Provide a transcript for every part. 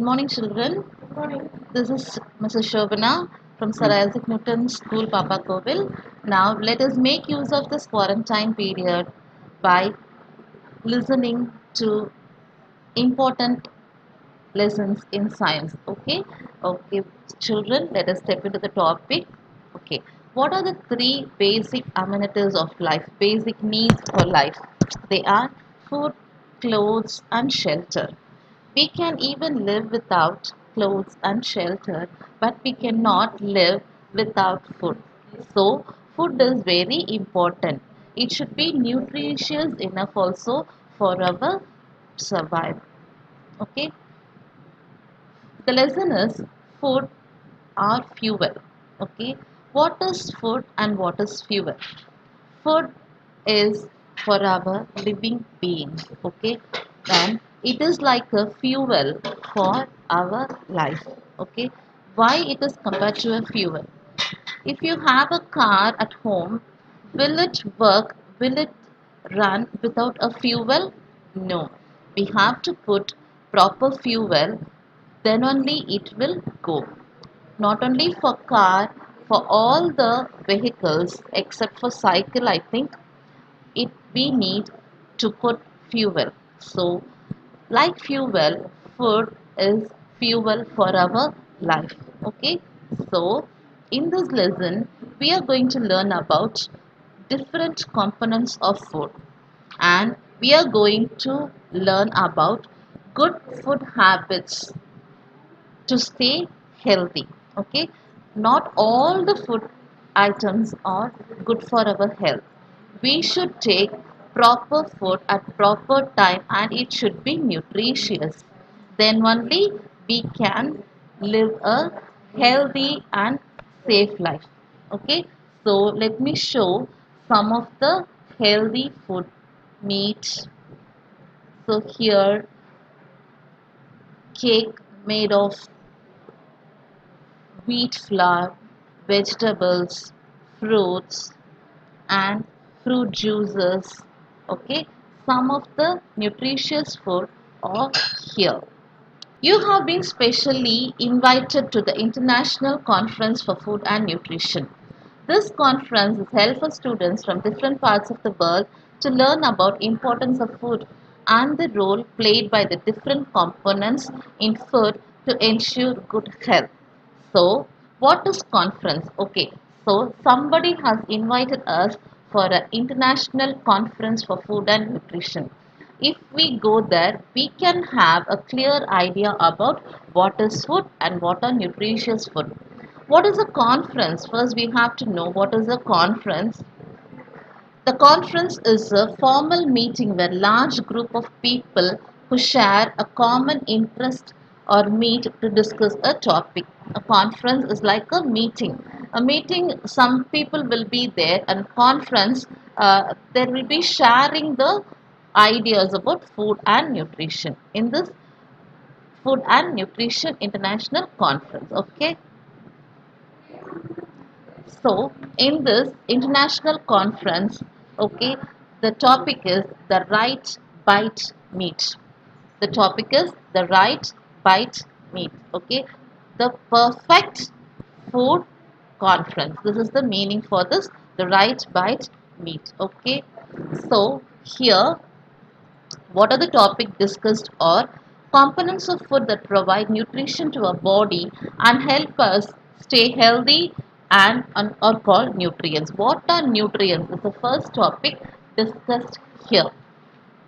Good morning, children. Good morning. This is Mrs. Shobana from Sir Isaac Newton School, Papa Kovil. Now, let us make use of this quarantine period by listening to important lessons in science. Okay, children, let us step into the topic. Okay, what are the three basic amenities of life, basic needs for life? They are food, clothes, and shelter. We can even live without clothes and shelter, but we cannot live without food. So, food is very important. It should be nutritious enough also for our survival. Okay, the lesson is food or fuel. Okay, what is food and what is fuel? Food is for our living being. Okay, and it is like a fuel for our life. Okay, why it is compared to a fuel? If you have a car at home, will it work? Will it run without a fuel? No. We have to put proper fuel, then only it will go. Not only for car, for all the vehicles except for cycle, I think it we need to put fuel. So like fuel, food is fuel for our life. Okay, so in this lesson, we are going to learn about different components of food, and we are going to learn about good food habits to stay healthy. Okay, not all the food items are good for our health. We should take proper food at proper time, and it should be nutritious. Then only we can live a healthy and safe life. Okay, so let me show some of the healthy food meat. So here, cake made of wheat flour, vegetables, fruits, and fruit juices. Okay, some of the nutritious food are here. You have been specially invited to the International Conference for Food and Nutrition. This conference is held for students from different parts of the world to learn about importance of food and the role played by the different components in food to ensure good health. So, what is conference? Okay, so somebody has invited us for an international conference for food and nutrition. If we go there, we can have a clear idea about what is food and what are nutritious food. What is a conference? First, we have to know what is a conference. The conference is a formal meeting where large group of people who share a common interest or meet to discuss a topic. A conference is like a meeting. A meeting, some people will be there, and conference, there will be sharing the ideas about food and nutrition in this Food and Nutrition International Conference. Okay, so in this international conference, okay, the topic is the right bite meat. The topic is the right bite meat. Okay, the perfect food conference. This is the meaning for this, the right bite meat. Okay, so here, what are the topics discussed are components of food that provide nutrition to our body and help us stay healthy and are called nutrients. What are nutrients? Is the first topic discussed here.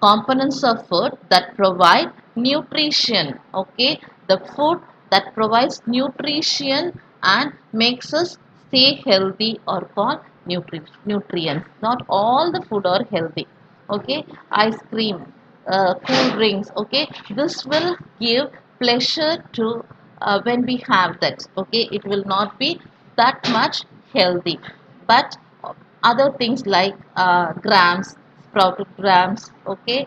Components of food that provide nutrition. Okay, the food that provides nutrition and makes us stay healthy are called nutrients. Not all the food are healthy. Okay, ice cream, cool drinks. Okay, this will give pleasure to when we have that. Okay, it will not be that much healthy, but other things like grams, sprouted grams, okay,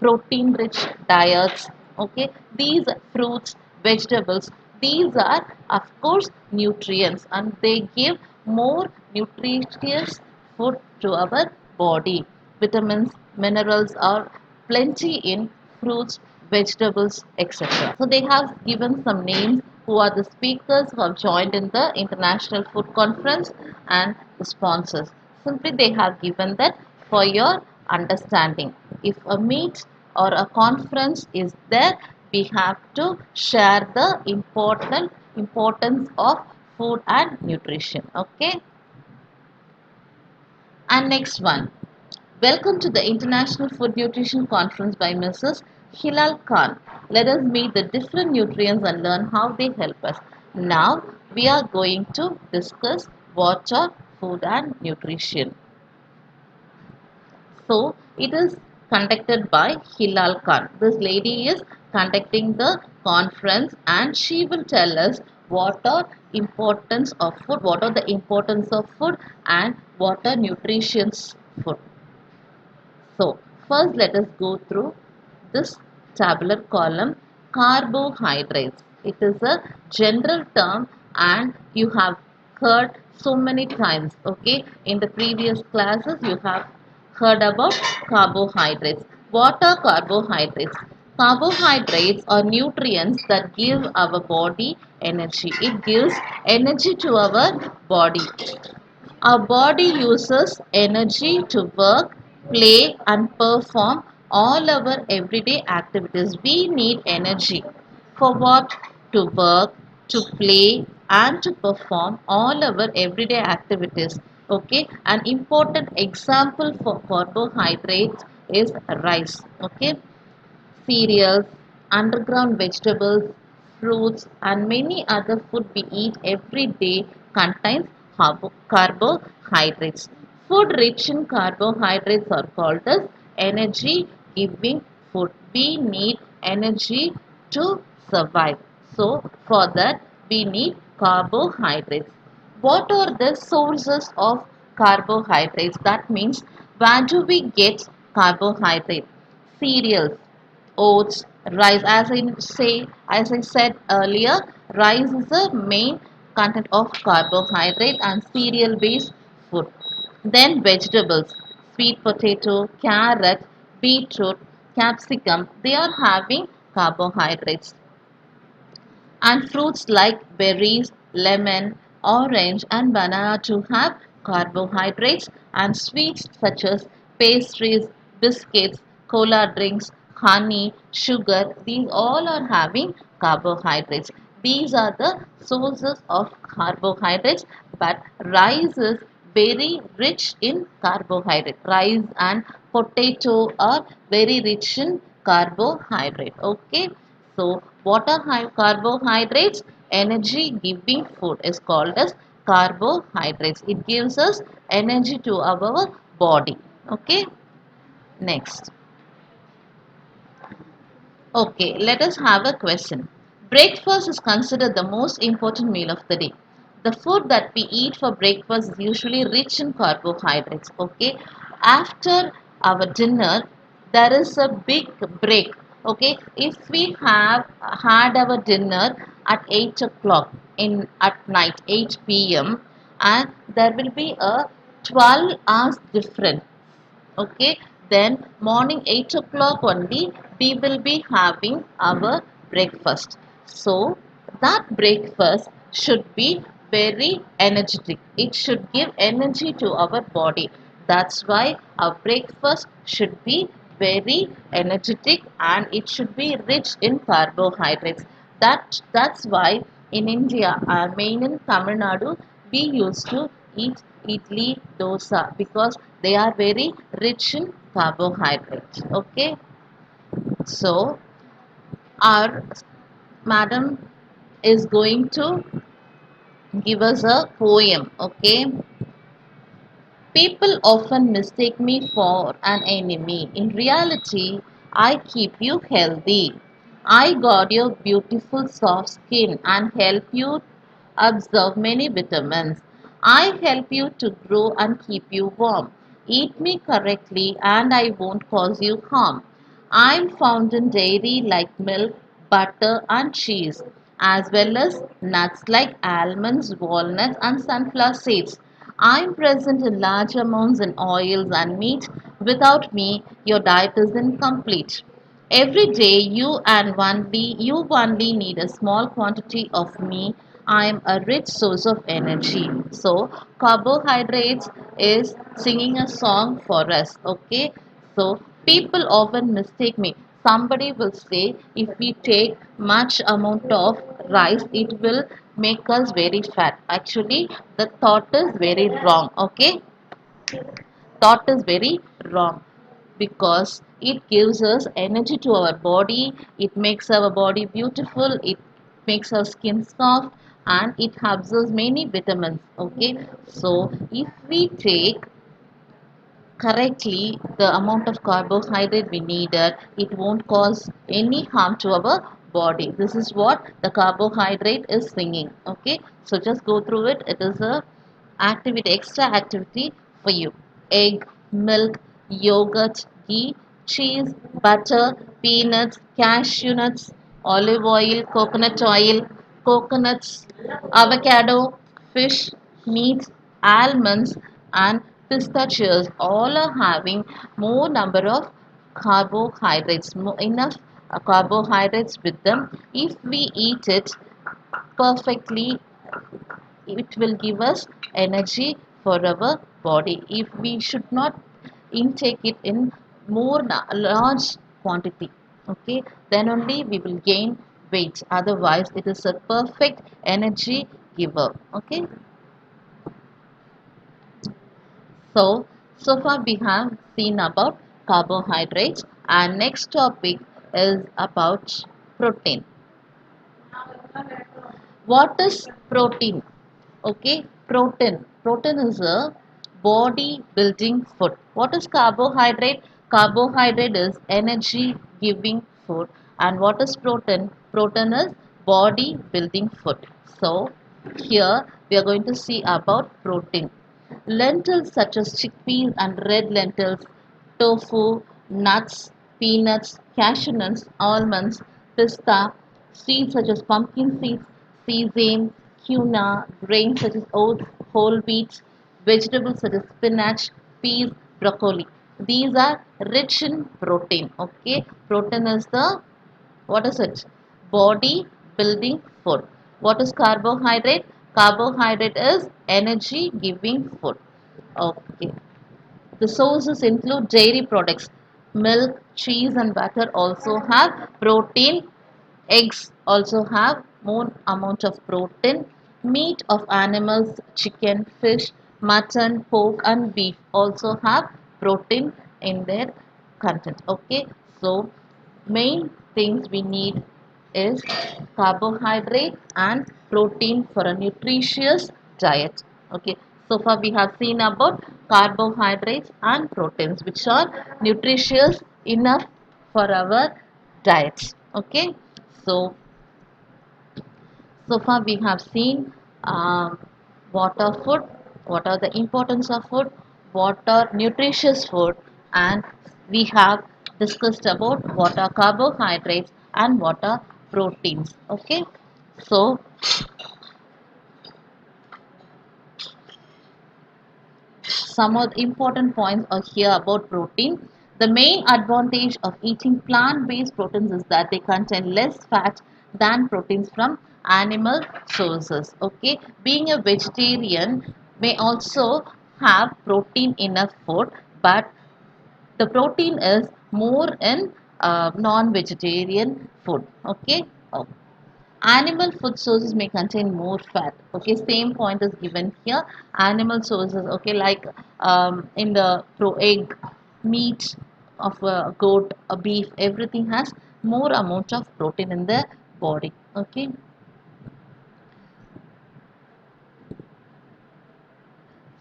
protein rich diets, okay, these fruits, vegetables, these are of course nutrients, and they give more nutritious food to our body. Vitamins, minerals are plenty in fruits, vegetables, etc. So they have given some names who are the speakers who have joined in the International Food Conference and the sponsors. Simply they have given that for your understanding. If a meet or a conference is there, we have to share the importance of food and nutrition. Okay. And next one. Welcome to the International Food Nutrition Conference by Mrs. Hilal Khan. Let us meet the different nutrients and learn how they help us. Now we are going to discuss what are food and nutrition. So it is conducted by Hilal Khan. This lady is conducting the conference and she will tell us what are importance of food, what are the importance of food and what are nutrition's food. So, first let us go through this tabular column carbohydrates. It is a general term and you have heard so many times. Okay, in the previous classes you have heard about carbohydrates. What are carbohydrates? Carbohydrates are nutrients that give our body energy. It gives energy to our body. Our body uses energy to work, play, and perform all our everyday activities. We need energy for what? To work, to play, and to perform all our everyday activities. Okay, an important example for carbohydrates is rice. Okay, cereals, underground vegetables, fruits, and many other food we eat every day contains carbohydrates. Food rich in carbohydrates are called as energy giving food. We need energy to survive. So, for that, we need carbohydrates. What are the sources of carbohydrates? That means, where do we get carbohydrate? Cereals, oats, rice. As I said earlier, rice is the main content of carbohydrate and cereal based food. Then vegetables, sweet potato, carrot, beetroot, capsicum, they are having carbohydrates. And fruits like berries, lemon, orange and banana to have carbohydrates, and sweets such as pastries, biscuits, cola drinks, honey, sugar, these all are having carbohydrates. These are the sources of carbohydrates, but rice is very rich in carbohydrate. Rice and potato are very rich in carbohydrate. Okay. So, what are carbohydrates? Energy giving food is called as carbohydrates. It gives us energy to our body. Okay. Next. Okay, let us have a question. Breakfast is considered the most important meal of the day. The food that we eat for breakfast is usually rich in carbohydrates. Okay, after our dinner, there is a big break. Okay, if we have had our dinner at 8 o'clock in at night, 8 p.m., and there will be a 12 hours difference. Okay, then morning 8 o'clock only we will be having our breakfast. So that breakfast should be very energetic. It should give energy to our body. That's why our breakfast should be very energetic and it should be rich in carbohydrates. That's why in India, main in Tamil Nadu, we used to eat idli dosa because they are very rich in carbohydrates. Okay, so our madam is going to give us a poem. Okay, people often mistake me for an enemy. In reality, I keep you healthy. I guard your beautiful soft skin and help you absorb many vitamins. I help you to grow and keep you warm. Eat me correctly and I won't cause you harm. I'm found in dairy like milk, butter and cheese, as well as nuts like almonds, walnuts and sunflower seeds. I'm present in large amounts in oils and meat. Without me, your diet is incomplete. Every day you only need a small quantity of me. I am a rich source of energy. So carbohydrates is singing a song for us. Okay. So people often mistake me. Somebody will say if we take much amount of rice, it will make us very fat. Actually, the thought is very wrong. Okay, thought is very wrong because it gives us energy to our body, it makes our body beautiful, it makes our skin soft, and it helps us many vitamins. Okay, so if we take correctly the amount of carbohydrate we needed, it won't cause any harm to our body. This is what the carbohydrate is singing. Okay, so just go through it. It is a activity, extra activity for you. Egg, milk, yogurt, ghee, cheese, butter, peanuts, cashew nuts, olive oil, coconuts, avocado, fish, meat, almonds, and pistachios all are having more number of carbohydrates, enough carbohydrates with them. If we eat it perfectly, it will give us energy for our body. If we should not intake it in more large quantity, okay, then only we will gain weight. Otherwise it is a perfect energy giver. Okay, so far we have seen about carbohydrates, and next topic is about protein. What is protein? Okay, protein. Protein is a body building food. What is carbohydrate? Carbohydrate is energy giving food. And what is protein? Protein is body building food. So, here we are going to see about protein. Lentils such as chickpeas and red lentils, tofu, nuts, peanuts, cashew nuts, almonds, pista, seeds such as pumpkin seeds, sesame, quinoa, grains such as oats, whole wheat, vegetables such as spinach, peas, broccoli. These are rich in protein. Okay, protein is the, what is it? Body building food. What is carbohydrate? Carbohydrate is energy giving food. Okay. The sources include dairy products. Milk, cheese, and butter also have protein. Eggs also have more amount of protein. Meat of animals, chicken, fish, mutton, pork, and beef also have protein in their content. Okay, so main things we need is carbohydrate and protein for a nutritious diet. Okay, so far we have seen about carbohydrates and proteins which are nutritious enough for our diets. Okay, so so far we have seen what are food, what are the importance of food, what are nutritious food, and we have discussed about what are carbohydrates and what are proteins. Okay, so some of the important points are here about protein. The main advantage of eating plant-based proteins is that they contain less fat than proteins from animal sources. Okay, being a vegetarian may also have protein in a food, but the protein is more in non-vegetarian food. Okay. Oh. Animal food sources may contain more fat. Okay, same point is given here. Animal sources, okay, like in the egg, meat of a goat, a beef, everything has more amount of protein in the body. Okay,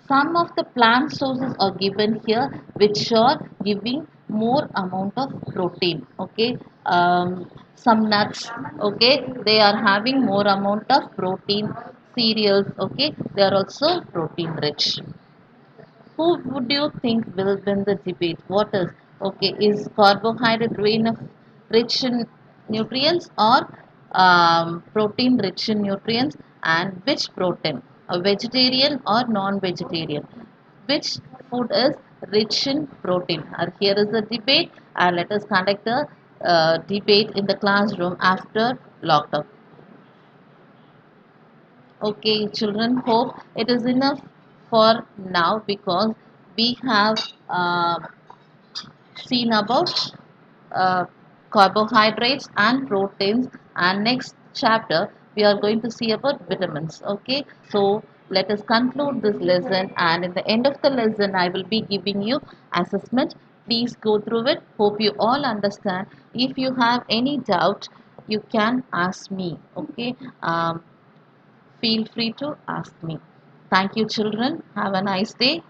some of the plant sources are given here which are giving more amount of protein. Okay, some nuts, okay, they are having more amount of protein. Cereals, okay, they are also protein rich. Who would you think will win the debate? What is, okay, is carbohydrate rich in nutrients or protein rich in nutrients, and which protein, a vegetarian or non-vegetarian, which food is rich in protein? Here is the debate, and let us conduct a debate in the classroom after lockdown. Okay, children, hope it is enough for now because we have seen about uh, carbohydrates and proteins, and next chapter we are going to see about vitamins. Okay, so let us conclude this lesson, and in the end of the lesson I will be giving you assessment. Please go through it. Hope you all understand. If you have any doubt, you can ask me. Okay, feel free to ask me. Thank you, children. Have a nice day.